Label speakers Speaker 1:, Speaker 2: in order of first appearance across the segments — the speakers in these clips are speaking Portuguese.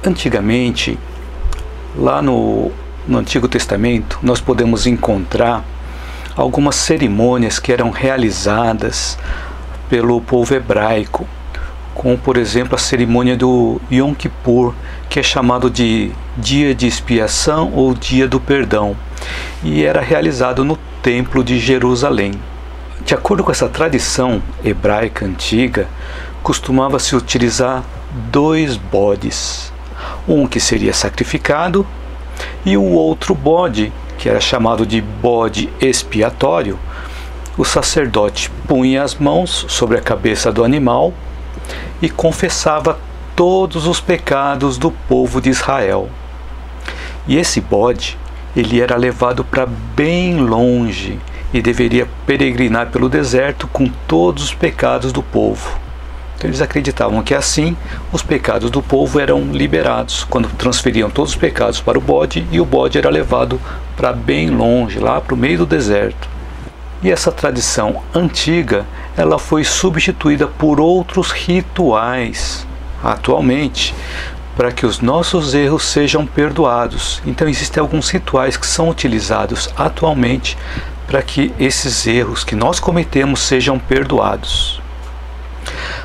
Speaker 1: Antigamente, lá no Antigo Testamento, nós podemos encontrar algumas cerimônias que eram realizadas pelo povo hebraico, como por exemplo a cerimônia do Yom Kippur, que é chamado de Dia de Expiação ou Dia do Perdão, e era realizado no Templo de Jerusalém. De acordo com essa tradição hebraica antiga, costumava-se utilizar 2 bodes, um que seria sacrificado e o outro bode, que era chamado de bode expiatório. O sacerdote punha as mãos sobre a cabeça do animal e confessava todos os pecados do povo de Israel. E esse bode, ele era levado para bem longe e deveria peregrinar pelo deserto com todos os pecados do povo. Então eles acreditavam que assim os pecados do povo eram liberados, quando transferiam todos os pecados para o bode, e o bode era levado para bem longe, lá para o meio do deserto. E essa tradição antiga, ela foi substituída por outros rituais atualmente, para que os nossos erros sejam perdoados. Então existem alguns rituais que são utilizados atualmente para que esses erros que nós cometemos sejam perdoados.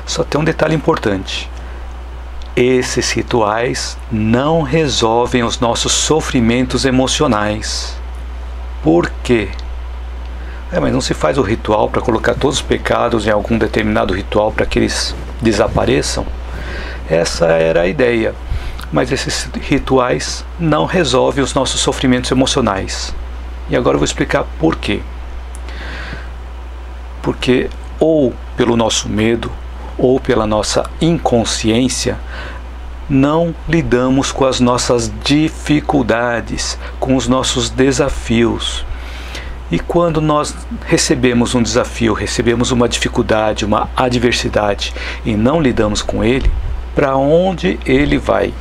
Speaker 1: Só tem um detalhe importante: esses rituais não resolvem os nossos sofrimentos emocionais. Por quê? Mas não se faz o ritual para colocar todos os pecados em algum determinado ritual para que eles desapareçam? Essa era a ideia, mas esses rituais não resolvem os nossos sofrimentos emocionais. E agora eu vou explicar por quê. Porque ou pelo nosso medo, ou pela nossa inconsciência, não lidamos com as nossas dificuldades, com os nossos desafios. E quando nós recebemos um desafio, recebemos uma dificuldade, uma adversidade, e não lidamos com ele, para onde ele vai?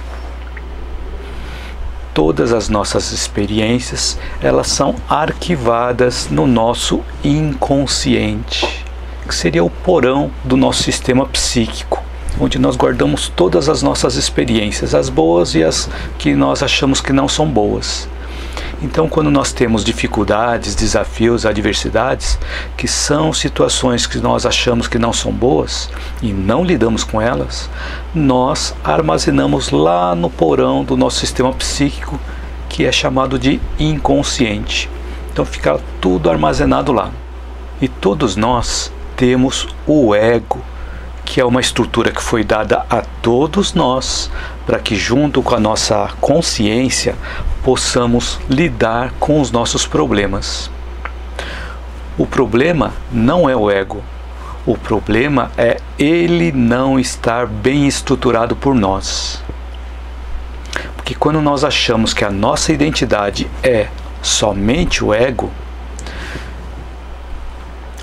Speaker 1: Todas as nossas experiências, elas são arquivadas no nosso inconsciente, que seria o porão do nosso sistema psíquico, onde nós guardamos todas as nossas experiências, as boas e as que nós achamos que não são boas. Então, quando nós temos dificuldades, desafios, adversidades, que são situações que nós achamos que não são boas e não lidamos com elas, nós armazenamos lá no porão do nosso sistema psíquico, que é chamado de inconsciente. Então fica tudo armazenado lá. E todos nós temos o ego, que é uma estrutura que foi dada a todos nós, para que junto com a nossa consciência possamos lidar com os nossos problemas. O problema não é o ego, o problema é ele não estar bem estruturado por nós. Porque quando nós achamos que a nossa identidade é somente o ego,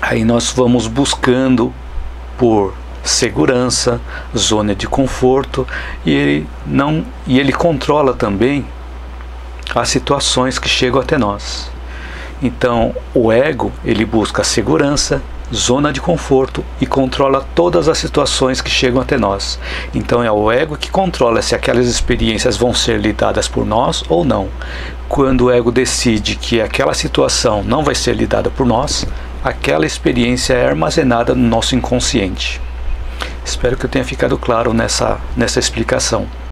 Speaker 1: aí nós vamos buscando por segurança, zona de conforto, e ele controla também as situações que chegam até nós. Então o ego, ele busca segurança, zona de conforto e controla todas as situações que chegam até nós. Então é o ego que controla se aquelas experiências vão ser lidadas por nós ou não. Quando o ego decide que aquela situação não vai ser lidada por nós, aquela experiência é armazenada no nosso inconsciente. Espero que eu tenha ficado claro nessa explicação.